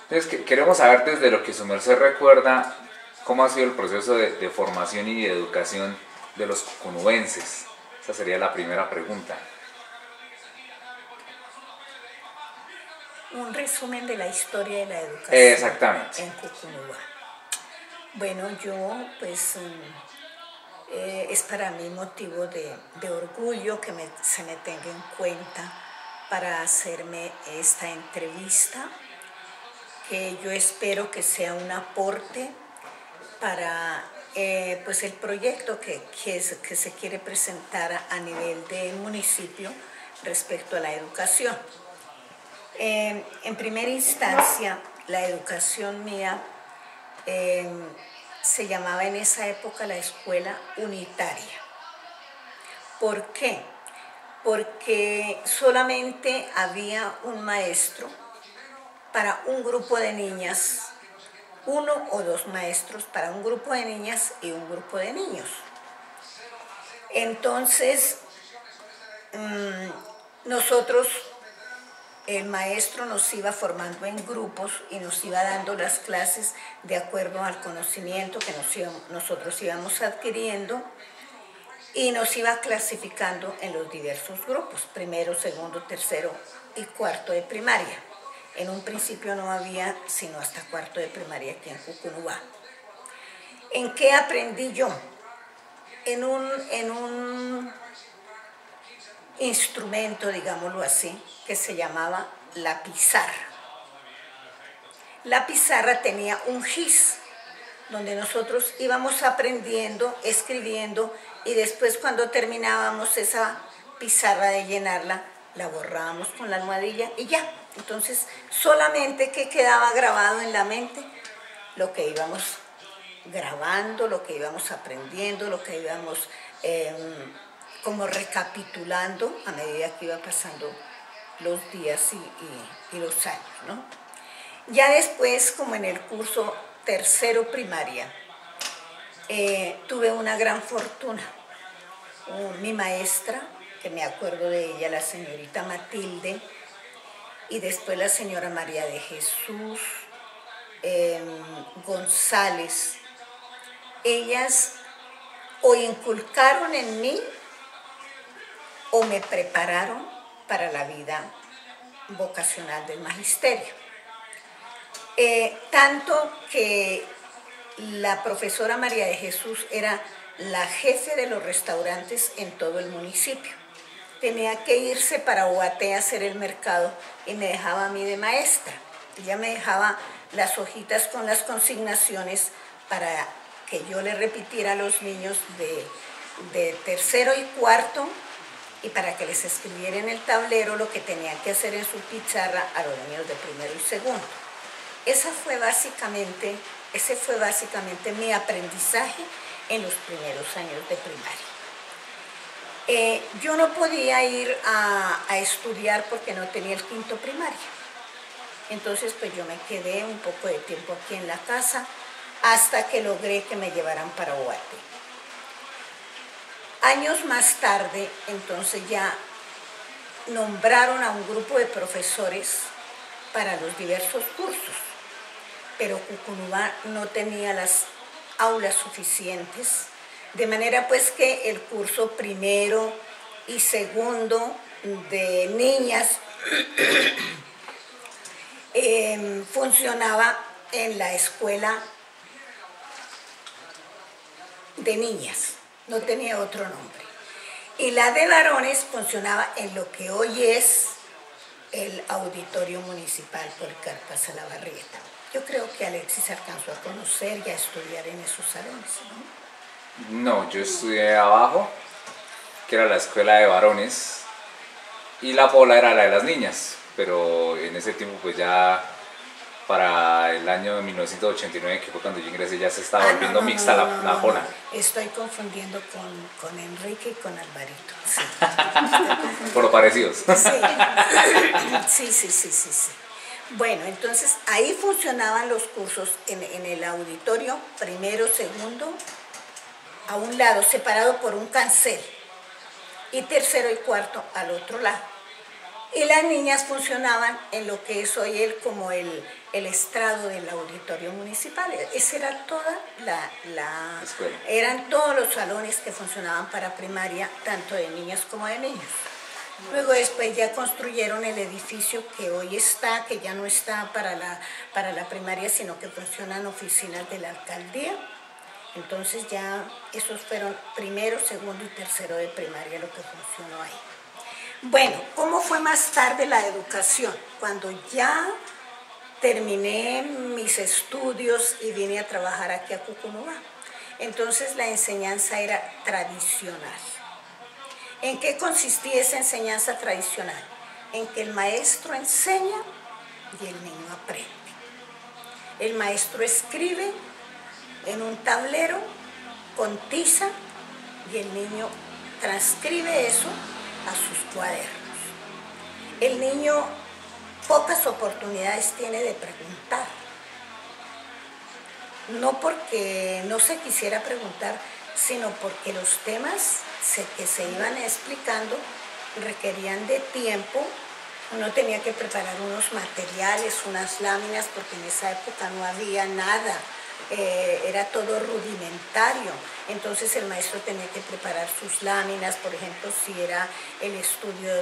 Entonces queremos saber desde lo que su merced recuerda cómo ha sido el proceso de formación y de educación de los cucunubenses. Esa sería la primera pregunta. Un resumen de la historia de la educación Exactamente. en Cucunúa. Bueno, yo pues es para mí motivo de orgullo que se me tenga en cuenta para hacerme esta entrevista, que yo espero que sea un aporte para pues el proyecto que se quiere presentar a nivel del municipio respecto a la educación. En primera instancia, la educación mía se llamaba en esa época la escuela unitaria. ¿Por qué? Porque solamente había un maestro para un grupo de niñas, uno o dos maestros para un grupo de niñas y un grupo de niños. Entonces, nosotros, el maestro nos iba formando en grupos y nos iba dando las clases de acuerdo al conocimiento que nosotros íbamos adquiriendo y nos iba clasificando en los diversos grupos, primero, segundo, tercero y cuarto de primaria. En un principio no había sino hasta cuarto de primaria aquí en Cucunúa. ¿En qué aprendí yo? En un instrumento, digámoslo así, que se llamaba la pizarra. La pizarra tenía un gis, donde nosotros íbamos aprendiendo, escribiendo, y después cuando terminábamos esa pizarra de llenarla, la borrábamos con la almohadilla y ya. Entonces, solamente que quedaba grabado en la mente lo que íbamos grabando, lo que íbamos aprendiendo, lo que íbamos como recapitulando a medida que iba pasando los días y los años, ¿no? Ya después, como en el curso tercero primaria, tuve una gran fortuna. Mi maestra, que me acuerdo de ella, la señorita Matilde, y después la señora María de Jesús González, ellas o inculcaron en mí o me prepararon para la vida vocacional del magisterio. Tanto que la profesora María de Jesús era la jefe de los restaurantes en todo el municipio. Tenía que irse para Ubaté a hacer el mercado y me dejaba a mí de maestra. Ella me dejaba las hojitas con las consignaciones para que yo le repitiera a los niños de tercero y cuarto y para que les escribiera en el tablero lo que tenían que hacer en su pizarra a los niños de primero y segundo. Ese fue básicamente mi aprendizaje en los primeros años de primaria. Yo no podía ir a estudiar porque no tenía el quinto primaria. Entonces pues yo me quedé un poco de tiempo aquí en la casa hasta que logré que me llevaran para Ubaté. Años más tarde, entonces ya nombraron a un grupo de profesores para los diversos cursos, pero Cucunúa no tenía las aulas suficientes, de manera pues que el curso primero y segundo de niñas funcionaba en la escuela de niñas, no tenía otro nombre. Y la de varones funcionaba en lo que hoy es el Auditorio Municipal Policarpa Salabarrieta. Yo creo que Alexis alcanzó a conocer y a estudiar en esos salones, ¿no? No, yo estudié abajo, que era la escuela de varones, y la Pola era la de las niñas, pero en ese tiempo pues ya para el año 1989, que fue cuando yo ingresé, ya se estaba volviendo mixta la Pola. Estoy confundiendo con Enrique y con Alvarito. Sí. Por lo parecidos. Sí. Bueno, entonces ahí funcionaban los cursos en el auditorio, primero, segundo, a un lado, separado por un cancel, y tercero y cuarto al otro lado. Y las niñas funcionaban en lo que es hoy como el estrado del auditorio municipal. Esa era toda la escuela. eran todos los salones que funcionaban para primaria, tanto de niñas como de niños. Luego después ya construyeron el edificio que hoy está, que ya no está para la primaria, sino que funcionan oficinas de la alcaldía. Entonces ya esos fueron primero, segundo y tercero de primaria lo que funcionó ahí. Bueno, ¿cómo fue más tarde la educación? Cuando ya terminé mis estudios y vine a trabajar aquí a Cucunúa. Entonces la enseñanza era tradicional. ¿En qué consistía esa enseñanza tradicional? En que el maestro enseña y el niño aprende. El maestro escribe en un tablero con tiza y el niño transcribe eso a sus cuadernos. El niño pocas oportunidades tiene de preguntar. No porque no se quisiera preguntar, sino porque los temas que se iban explicando requerían de tiempo. Uno tenía que preparar unos materiales, unas láminas, porque en esa época no había nada. Era todo rudimentario, entonces el maestro tenía que preparar sus láminas, por ejemplo, si era el estudio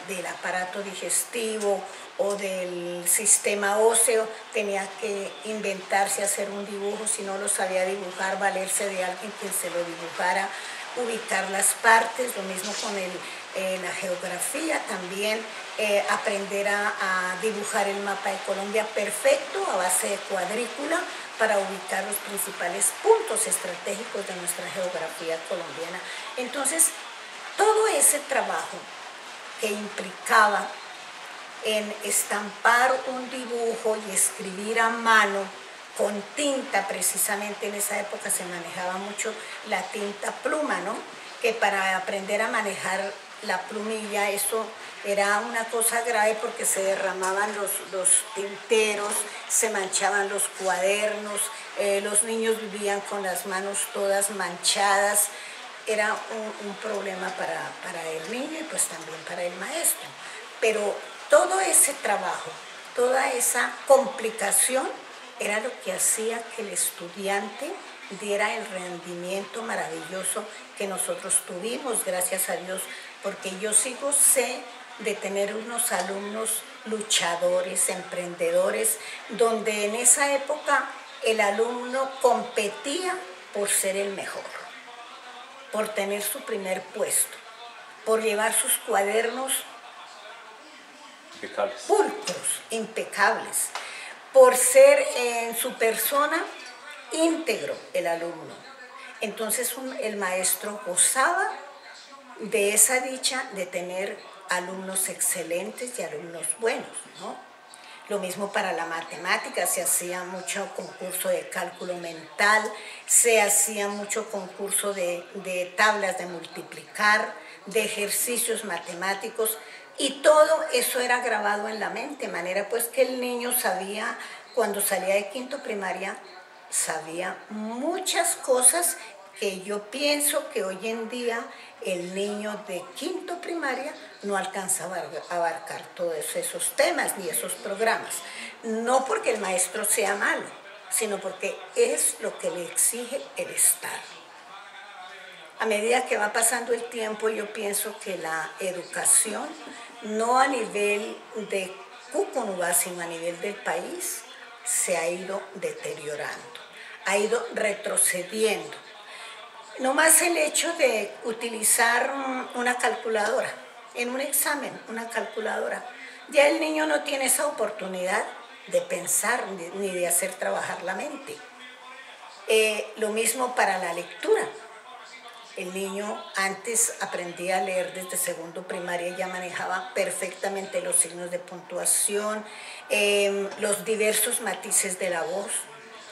del aparato digestivo o del sistema óseo, tenía que inventarse, hacer un dibujo, si no lo sabía dibujar, valerse de alguien quien se lo dibujara, ubicar las partes, lo mismo con la geografía también, aprender a dibujar el mapa de Colombia perfecto a base de cuadrícula para ubicar los principales puntos estratégicos de nuestra geografía colombiana. Entonces, todo ese trabajo que implicaba en estampar un dibujo y escribir a mano con tinta, precisamente en esa época se manejaba mucho la tinta pluma, ¿no? Que para aprender a manejar la plumilla, eso era una cosa grave porque se derramaban los tinteros, se manchaban los cuadernos, los niños vivían con las manos todas manchadas. Era un problema para el niño y pues también para el maestro. Pero todo ese trabajo, toda esa complicación era lo que hacía que el estudiante diera el rendimiento maravilloso que nosotros tuvimos, gracias a Dios, porque yo sé de tener unos alumnos luchadores, emprendedores, donde en esa época el alumno competía por ser el mejor, por tener su primer puesto, por llevar sus cuadernos pulcros, impecables, por ser en su persona íntegro el alumno. Entonces el maestro gozaba de esa dicha de tener alumnos excelentes y alumnos buenos, ¿no? Lo mismo para la matemática, se hacía mucho concurso de cálculo mental, se hacía mucho concurso de tablas de multiplicar, de ejercicios matemáticos, y todo eso era grabado en la mente, de manera pues que el niño sabía, cuando salía de quinto primaria, sabía muchas cosas que yo pienso que hoy en día el niño de quinto primaria no alcanza a abarcar todos esos temas ni esos programas. No porque el maestro sea malo, sino porque es lo que le exige el Estado. A medida que va pasando el tiempo, yo pienso que la educación, no a nivel de Cucunúa, sino a nivel del país, se ha ido deteriorando, ha ido retrocediendo. No más el hecho de utilizar una calculadora en un examen, una calculadora. Ya el niño no tiene esa oportunidad de pensar ni de hacer trabajar la mente. Lo mismo para la lectura. El niño antes aprendía a leer desde segundo primaria y ya manejaba perfectamente los signos de puntuación, los diversos matices de la voz.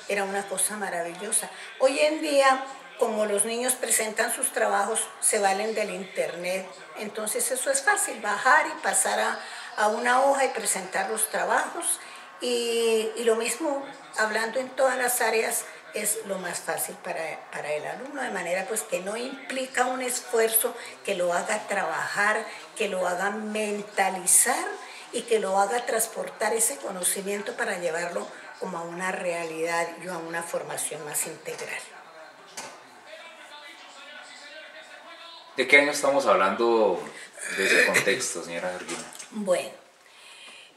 Era una cosa maravillosa. Hoy en día, como los niños presentan sus trabajos, se valen del internet. Entonces eso es fácil, bajar y pasar a una hoja y presentar los trabajos. Y lo mismo hablando en todas las áreas es lo más fácil para el alumno, de manera pues que no implica un esfuerzo que lo haga trabajar, que lo haga mentalizar y que lo haga transportar ese conocimiento para llevarlo como a una realidad y a una formación más integral. ¿De qué año estamos hablando de ese contexto, señora Georgina? Bueno,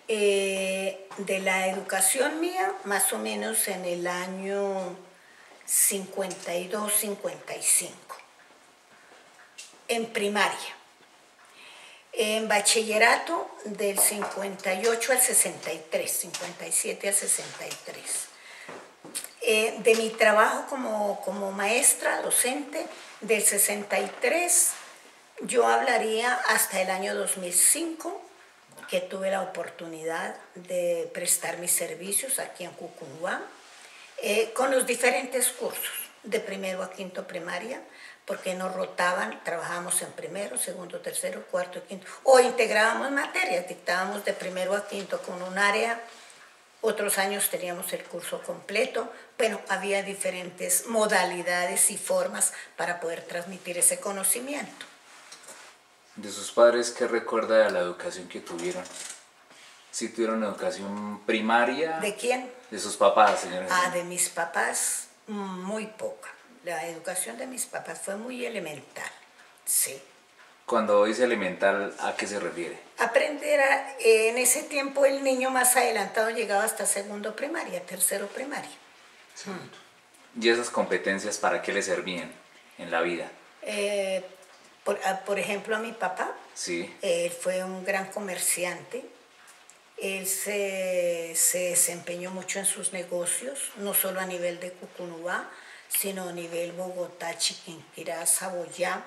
de la educación mía, más o menos en el año 52-55, en primaria. En bachillerato del 58 al 63, 57 al 63. De mi trabajo como maestra, docente, del 63, yo hablaría hasta el año 2005, que tuve la oportunidad de prestar mis servicios aquí en Cucunguá, con los diferentes cursos, de primero a quinto primaria, porque nos rotaban, trabajábamos en primero, segundo, tercero, cuarto y quinto, o integrábamos materias, dictábamos de primero a quinto con un área, otros años teníamos el curso completo, bueno, había diferentes modalidades y formas para poder transmitir ese conocimiento. ¿De sus padres qué recuerda de la educación que tuvieron? ¿Sí tuvieron educación primaria? ¿De quién? De sus papás, señora. De mis papás, muy poca. La educación de mis papás fue muy elemental, sí. Cuando dice elemental, ¿a qué se refiere? Aprender en ese tiempo el niño más adelantado llegaba hasta segundo primaria, tercero primaria. Sí. ¿Y esas competencias para qué le servían en la vida? Por ejemplo, a mi papá, sí. Él fue un gran comerciante. Él se desempeñó mucho en sus negocios, no solo a nivel de Cucunubá, sino a nivel Bogotá, Chiquinquirá, Saboyá.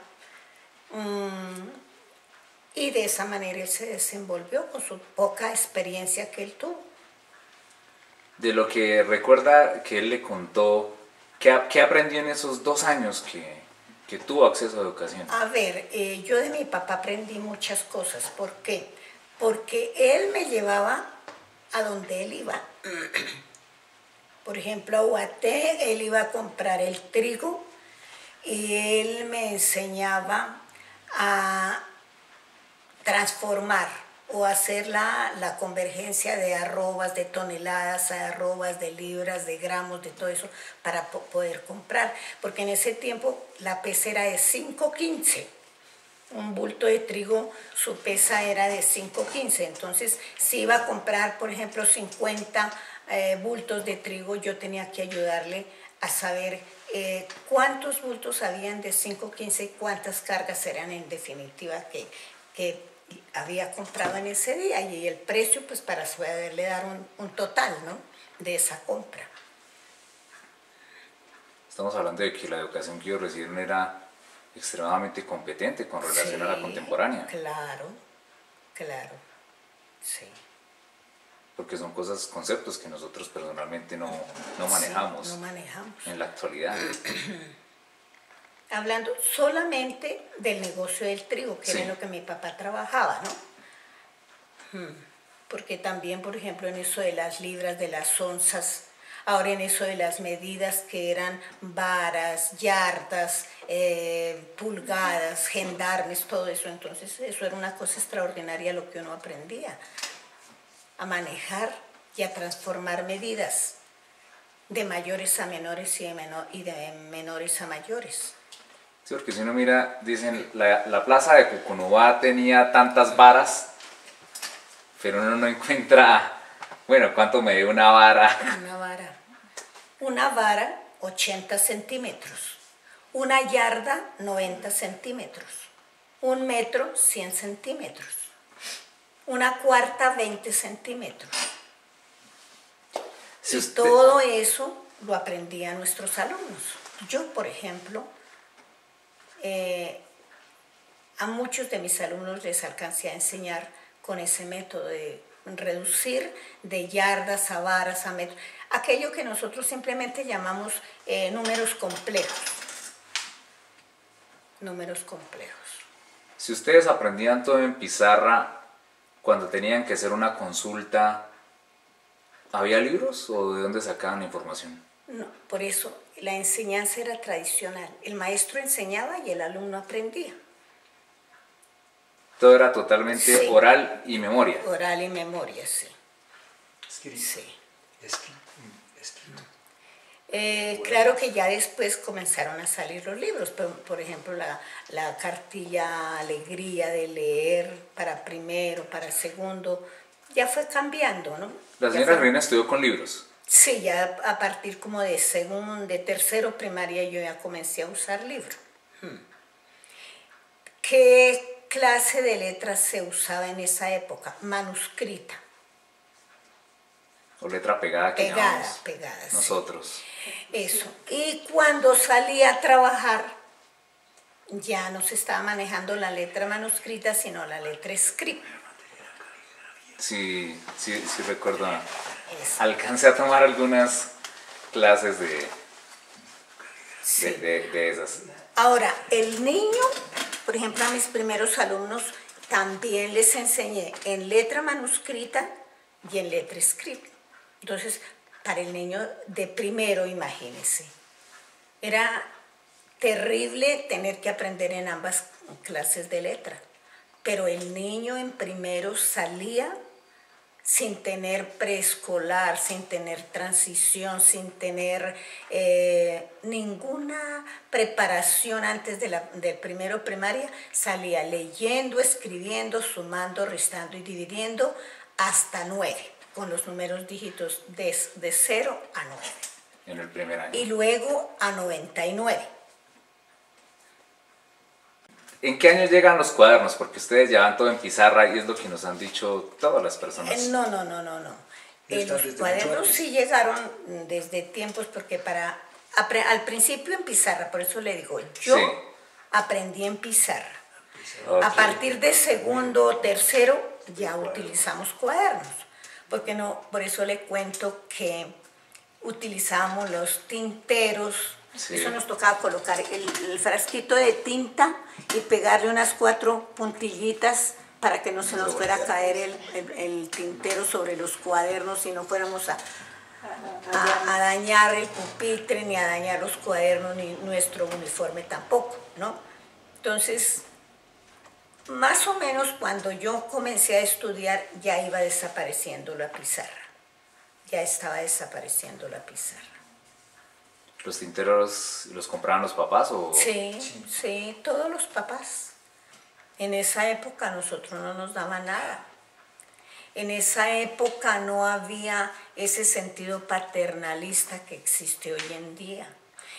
Y de esa manera él se desenvolvió con su poca experiencia que él tuvo. De lo que recuerda que él le contó, ¿qué aprendió en esos 2 años que tuvo acceso a educación? A ver, yo de mi papá aprendí muchas cosas. ¿Por qué? Porque él me llevaba a donde él iba. Por ejemplo, a Ubaté, él iba a comprar el trigo y él me enseñaba a transformar o hacer la convergencia de arrobas, de toneladas, a arrobas, de libras, de gramos, de todo eso para poder comprar. Porque en ese tiempo la pesa era de 5.15. Un bulto de trigo, su pesa era de 5.15. Entonces, si iba a comprar, por ejemplo, 50 bultos de trigo, yo tenía que ayudarle a saber cuántos bultos habían de 5.15 y cuántas cargas eran en definitiva que había comprado en ese día, y el precio pues para poderle dar un total, ¿no?, de esa compra. Estamos hablando de que la educación que ellos recibieron era extremadamente competente con relación a la contemporánea. Claro, claro, sí. Porque son conceptos que nosotros personalmente no manejamos, sí, no manejamos en la actualidad. Hablando solamente del negocio del trigo, que sí. era lo que mi papá trabajaba, ¿no? Porque también, por ejemplo, en eso de las libras, de las onzas, ahora en eso de las medidas que eran varas, yardas, pulgadas, gendarmes, todo eso, entonces eso era una cosa extraordinaria lo que uno aprendía, a manejar y a transformar medidas de mayores a menores y de menores a mayores. Sí, porque si uno mira, dicen, la plaza de Cucunubá tenía tantas varas, pero uno no encuentra, bueno, ¿cuánto mide una vara? Una vara, 80 centímetros. Una yarda, 90 centímetros. 1 metro, 100 centímetros. Una cuarta, 20 centímetros. Y todo eso lo aprendían nuestros alumnos. Yo, por ejemplo, a muchos de mis alumnos les alcancé a enseñar con ese método de reducir de yardas a varas a metros, aquello que nosotros simplemente llamamos números complejos. Números complejos. Si ustedes aprendían todo en pizarra, cuando tenían que hacer una consulta, ¿había libros o de dónde sacaban la información? No, por eso la enseñanza era tradicional. El maestro enseñaba y el alumno aprendía. Todo era totalmente Sí. oral y memoria. Oral y memoria, sí. Escrito. Sí. Escrito. Claro que ya después comenzaron a salir los libros, por ejemplo la cartilla Alegría de leer para primero, para segundo, ya fue cambiando, ¿no? La Ya señora fue- Reina estudió con libros. Sí, ya a partir como de segundo, de tercero primaria yo ya comencé a usar libros. ¿Qué clase de letras se usaba en esa época? Manuscrita, O letra pegada que llamamos pegada, sí. nosotros. Eso. Y cuando salí a trabajar, ya no se estaba manejando la letra manuscrita, sino la letra script. Sí, recuerdo. Eso. Alcancé a tomar algunas clases Sí. de esas. Ahora, el niño, por ejemplo, a mis primeros alumnos también les enseñé en letra manuscrita y en letra script. Entonces, para el niño de primero, imagínense, era terrible tener que aprender en ambas clases de letra, pero el niño en primero salía sin tener preescolar, sin tener transición, sin tener ninguna preparación antes del primero primaria, salía leyendo, escribiendo, sumando, restando y dividiendo hasta 9, con los números dígitos de 0 a 9. En el primer año. Y luego a 99. ¿En qué año llegan los cuadernos? Porque ustedes llevan todo en pizarra y es lo que nos han dicho todas las personas. No. Está Los desde cuadernos mucho antes. sí llegaron desde tiempos, porque al principio en pizarra, por eso le digo, yo Sí. aprendí en pizarra. Ok. A partir de segundo o tercero ya utilizamos cuadernos, porque no, por eso le cuento que utilizamos los tinteros. Sí. Eso nos tocaba colocar el frasquito de tinta y pegarle unas 4 puntillitas para que no se nos fuera a caer el tintero sobre los cuadernos y no fuéramos a dañar el pupitre, ni a dañar los cuadernos, ni nuestro uniforme tampoco, ¿no? Entonces, más o menos cuando yo comencé a estudiar ya iba desapareciendo la pizarra. Ya estaba desapareciendo la pizarra. ¿Los tinteros los compraban los papás o...? Sí, todos los papás. En esa época a nosotros no nos daban nada. En esa época no había ese sentido paternalista que existe hoy en día.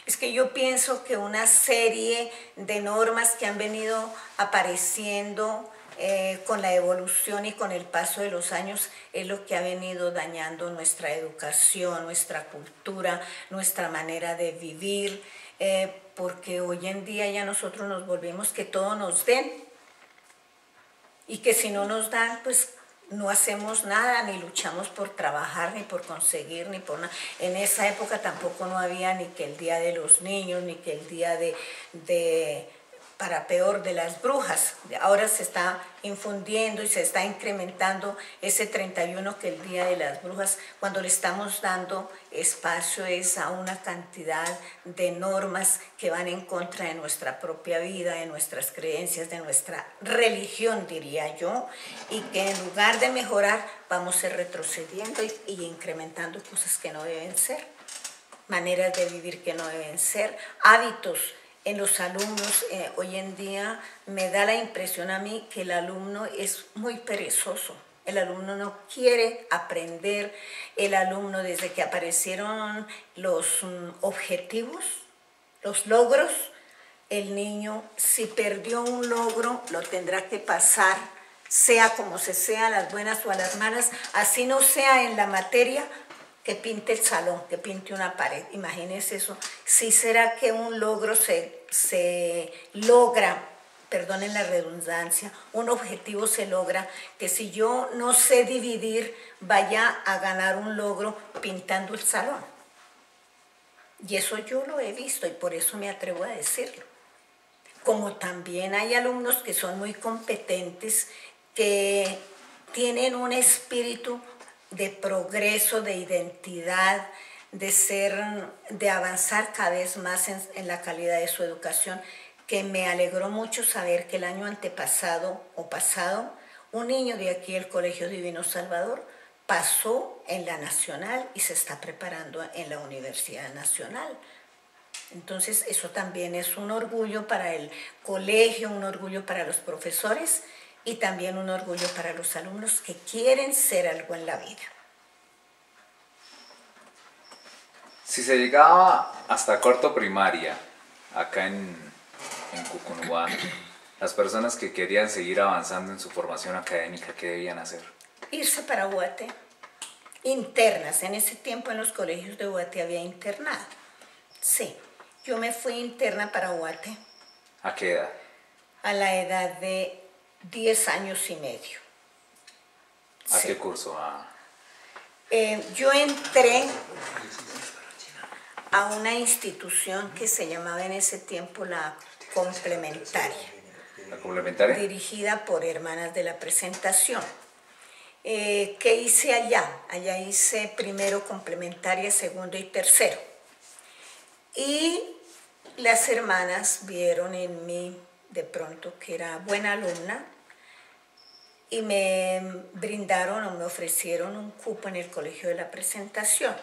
Es que yo pienso que una serie de normas que han venido apareciendo con la evolución y con el paso de los años es lo que ha venido dañando nuestra educación, nuestra cultura, nuestra manera de vivir, porque hoy en día ya nosotros nos volvemos que todo nos den y que si no nos dan, pues no hacemos nada, ni luchamos por trabajar, ni por conseguir, ni por nada. En esa época tampoco no había ni que el Día de los Niños, ni que el Día para peor, de las brujas. Ahora se está infundiendo y se está incrementando ese 31 que el Día de las Brujas, cuando le estamos dando espacio es a una cantidad de normas que van en contra de nuestra propia vida, de nuestras creencias, de nuestra religión, diría yo, y que en lugar de mejorar vamos a ir retrocediendo y incrementando cosas que no deben ser, maneras de vivir que no deben ser, hábitos. En los alumnos, hoy en día me da la impresión a mí que el alumno es muy perezoso. El alumno no quiere aprender. El alumno, desde que aparecieron los objetivos, los logros, el niño, si perdió un logro, lo tendrá que pasar, sea como se sea, a las buenas o a las malas, así no sea en la materia, que pinte el salón, que pinte una pared. Imagínense eso. Si será que un logro se logra, perdonen la redundancia, un objetivo se logra, que si yo no sé dividir, vaya a ganar un logro pintando el salón. Y eso yo lo he visto y por eso me atrevo a decirlo. Como también hay alumnos que son muy competentes, que tienen un espíritu de progreso, de identidad, de avanzar cada vez más en la calidad de su educación, que me alegró mucho saber que el año antepasado o pasado, un niño de aquí del Colegio Divino Salvador pasó en la Nacional y se está preparando en la Universidad Nacional. Entonces eso también es un orgullo para el colegio, un orgullo para los profesores y también un orgullo para los alumnos que quieren ser algo en la vida. Si se llegaba hasta cuarto primaria, acá en Cucunúa, las personas que querían seguir avanzando en su formación académica, ¿qué debían hacer? Irse para Guate, internas. En ese tiempo en los colegios de Guate había internado. Sí, yo me fui interna para Guate. ¿A qué edad? A la edad de 10 años y medio. ¿A Sí. qué curso? Yo entré a una institución que se llamaba en ese tiempo la Complementaria, ¿La complementaria? dirigida por Hermanas de la Presentación. ¿Qué hice allá? Allá hice primero complementaria, segundo y tercero. Y las hermanas vieron en mí de pronto que era buena alumna y me brindaron o me ofrecieron un cupo en el Colegio de la Presentación.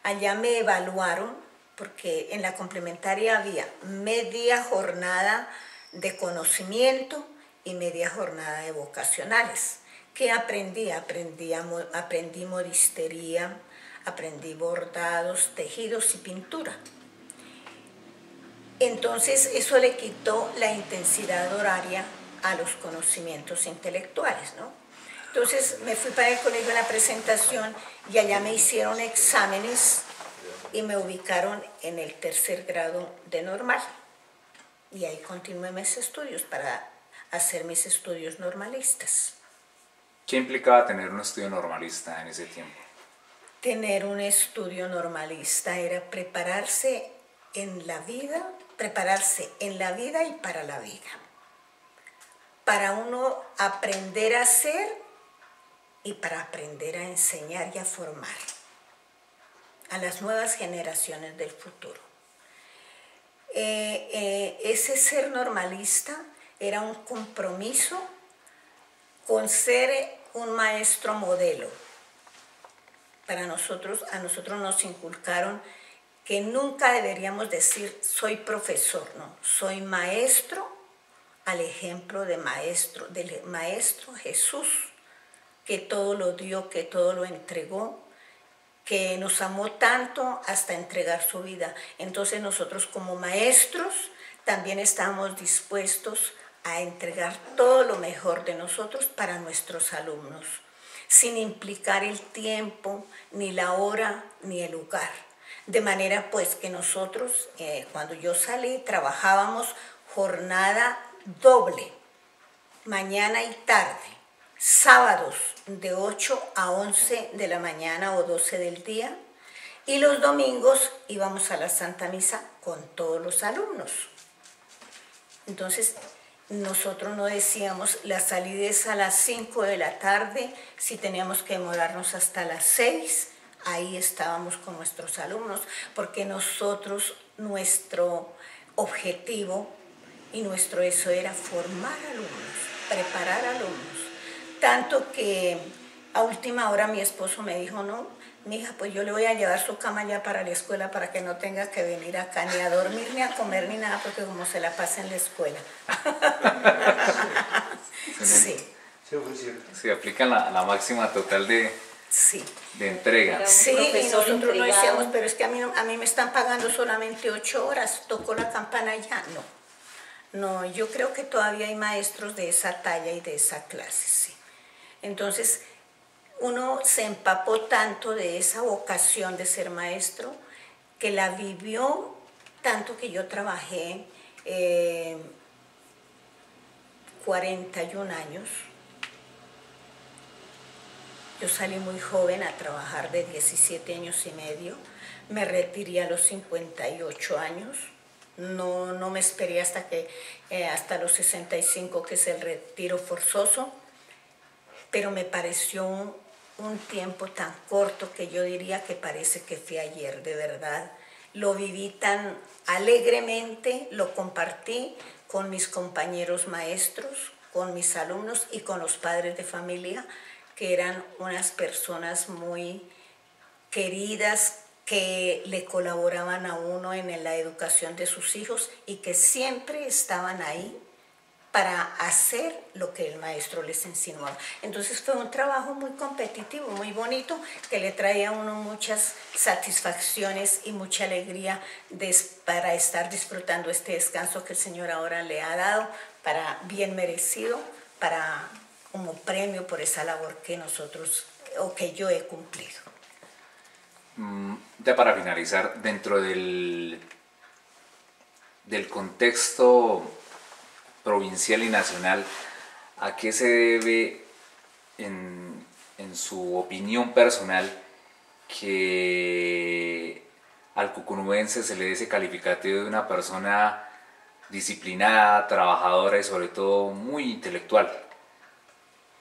Allá me evaluaron porque en la complementaria había media jornada de conocimiento y media jornada de vocacionales. ¿Qué aprendí? Aprendí modistería, aprendí bordados, tejidos y pintura. Entonces eso le quitó la intensidad horaria a los conocimientos intelectuales, ¿no? Entonces me fui para el Colegio de la Presentación y allá me hicieron exámenes y me ubicaron en el tercer grado de normal. Y ahí continué mis estudios para hacer mis estudios normalistas. ¿Qué implicaba tener un estudio normalista en ese tiempo? Tener un estudio normalista era prepararse en la vida y para la vida. Para uno aprender a ser y para aprender a enseñar y a formar a las nuevas generaciones del futuro. Ese ser normalista era un compromiso con ser un maestro modelo. A nosotros nos inculcaron que nunca deberíamos decir soy profesor, no, soy maestro al ejemplo del maestro Jesús, que todo lo dio, que todo lo entregó, que nos amó tanto hasta entregar su vida. Entonces nosotros como maestros también estamos dispuestos a entregar todo lo mejor de nosotros para nuestros alumnos, sin implicar el tiempo, ni la hora, ni el lugar. De manera pues que nosotros, cuando yo salí, trabajábamos jornada doble, mañana y tarde, sábados de 8 a 11 de la mañana o 12 del día, y los domingos íbamos a la Santa Misa con todos los alumnos. Entonces, nosotros no decíamos la salida es a las 5 de la tarde, si teníamos que demorarnos hasta las 6, ahí estábamos con nuestros alumnos, porque nosotros, nuestro objetivo y nuestro eso era formar alumnos, preparar alumnos. Tanto que a última hora mi esposo me dijo, no, mija, pues yo le voy a llevar su cama ya para la escuela para que no tenga que venir acá ni a dormir, ni a comer, ni nada, porque como se la pasa en la escuela. Sí. Sí, aplican la máxima total de entrega. Sí, y nosotros no decíamos, pero es que a mí me están pagando solamente 8 horas, tocó la campana ya. No, yo creo que todavía hay maestros de esa talla y de esa clase, sí. Entonces, uno se empapó tanto de esa vocación de ser maestro, que la vivió tanto que yo trabajé 41 años. Yo salí muy joven a trabajar de 17 años y medio, me retiré a los 58 años, no me esperé hasta los 65, que es el retiro forzoso, pero me pareció un tiempo tan corto que yo diría que parece que fue ayer, de verdad. Lo viví tan alegremente, lo compartí con mis compañeros maestros, con mis alumnos y con los padres de familia, que eran unas personas muy queridas, que le colaboraban a uno en la educación de sus hijos y que siempre estaban ahí para hacer lo que el maestro les insinuaba. Entonces fue un trabajo muy competitivo, muy bonito, que le traía a uno muchas satisfacciones y mucha alegría para estar disfrutando este descanso que el Señor ahora le ha dado, para bien merecido, como premio por esa labor que nosotros, o que yo he cumplido. Ya para finalizar, dentro del contexto provincial y nacional, ¿a qué se debe, en su opinión personal, que al cucunubense se le dé ese calificativo de una persona disciplinada, trabajadora y sobre todo muy intelectual?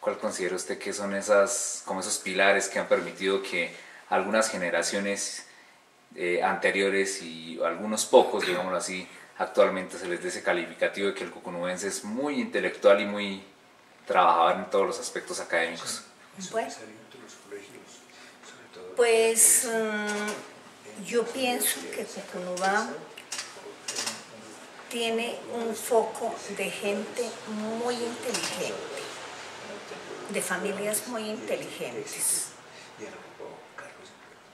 ¿Cuál considera usted que son esos pilares que han permitido que algunas generaciones anteriores y algunos pocos, digámoslo así, actualmente se les dé ese calificativo de que el cucunubense es muy intelectual y muy trabajador en todos los aspectos académicos? Bueno, pues yo pienso que Cucunubá tiene un foco de gente muy inteligente, de familias muy inteligentes.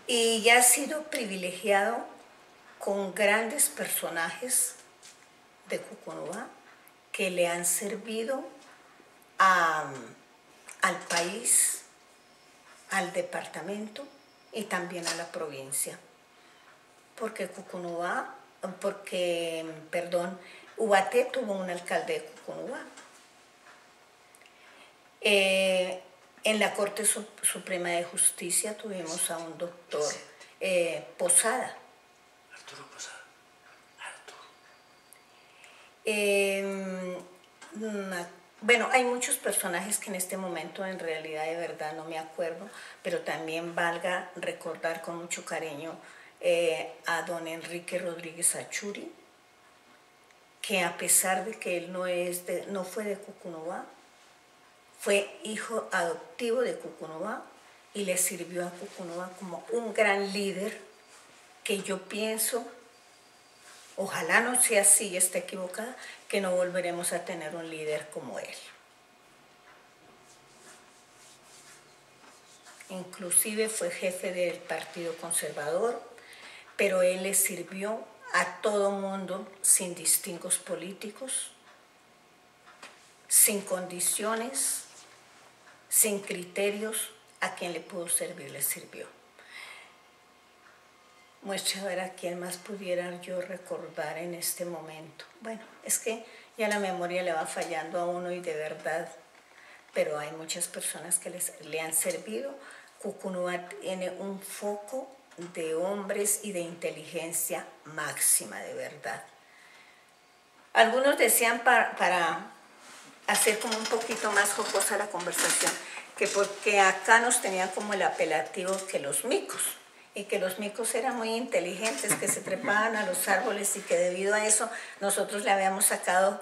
Y ya ha sido privilegiado con grandes personajes de Cucunubá que le han servido al país, al departamento y también a la provincia. Porque Ubaté tuvo un alcalde de Cucunubá. En la Corte Suprema de Justicia tuvimos a un doctor Posada. Arturo Posada. Bueno, hay muchos personajes que en este momento en realidad de verdad no me acuerdo, pero también valga recordar con mucho cariño a don Enrique Rodríguez Achuri, que a pesar de que él no fue de Cucunubá, fue hijo adoptivo de Cucunubá y le sirvió a Cucunubá como un gran líder que yo pienso, ojalá no sea así y esté equivocada, que no volveremos a tener un líder como él. Inclusive fue jefe del Partido Conservador, pero él le sirvió a todo mundo sin distingos políticos, sin condiciones, sin criterios. A quien le pudo servir, le sirvió. Muestra a ver a quién más pudiera yo recordar en este momento. Bueno, es que ya la memoria le va fallando a uno y de verdad, pero hay muchas personas que le han servido. Cucunubá tiene un foco de hombres y de inteligencia máxima, de verdad. Algunos decían para hacer como un poquito más jocosa la conversación, que porque acá nos tenían como el apelativo que los micos, y que los micos eran muy inteligentes, que se trepaban a los árboles y que debido a eso nosotros le habíamos sacado,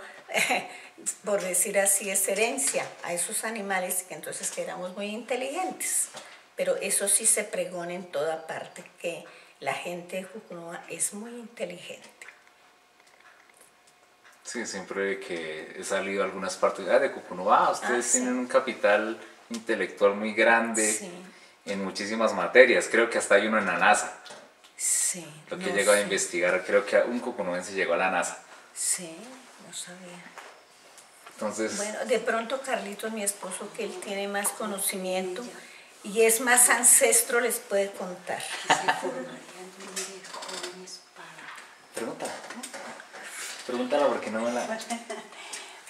por decir así, esa herencia a esos animales, y que entonces que éramos muy inteligentes. Pero eso sí se pregona en toda parte, que la gente de Cucunubá es muy inteligente. Sí, siempre que he salido a algunas partes de Cucunubá, ustedes tienen un capital intelectual muy grande en muchísimas materias. Creo que hasta hay uno en la NASA. Sí. Lo que he llegado a investigar, creo que un cucunubense llegó a la NASA. Sí, no sabía. Entonces, bueno, de pronto Carlitos, mi esposo, que él tiene más conocimiento y es más ancestro, les puede contar. Pregúntala porque no me la...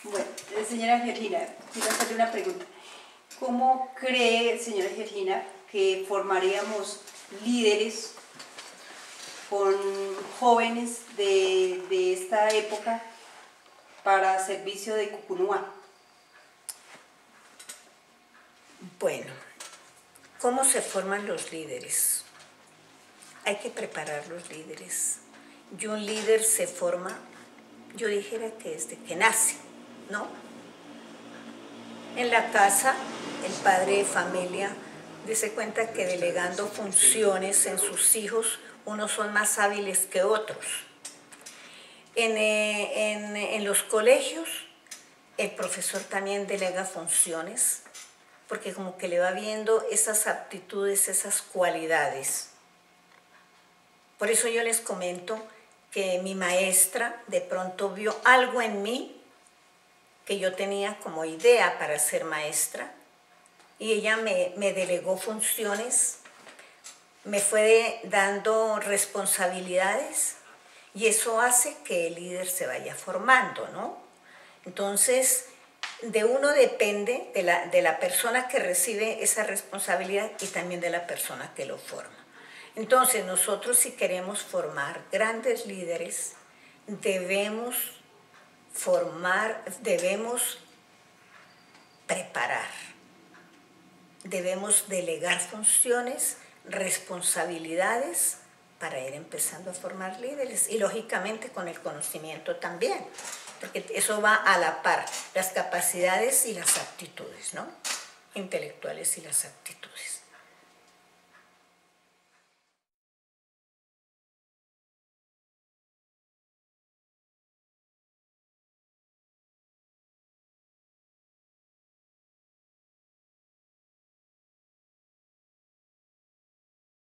Bueno, señora Georgina, quiero hacerle una pregunta. ¿Cómo cree, señora Georgina, que formaríamos líderes con jóvenes de esta época para servicio de Cucunubá? Bueno, ¿Cómo se forman los líderes? Hay que preparar los líderes. Y un líder se forma, yo dijera que desde que nace, ¿no? En la casa, el padre de familia, dése cuenta que delegando funciones en sus hijos, unos son más hábiles que otros. En los colegios, el profesor también delega funciones, porque como que le va viendo esas aptitudes, esas cualidades. Por eso yo les comento que mi maestra de pronto vio algo en mí que yo tenía como idea para ser maestra, y ella me delegó funciones, me fue dando responsabilidades, y eso hace que el líder se vaya formando, ¿no? Entonces, de uno depende, de la persona que recibe esa responsabilidad y también de la persona que lo forma. Entonces, nosotros si queremos formar grandes líderes, debemos formar, debemos preparar, debemos delegar funciones, responsabilidades para ir empezando a formar líderes y lógicamente con el conocimiento también, porque eso va a la par, las capacidades y las aptitudes, ¿no? Intelectuales y las aptitudes.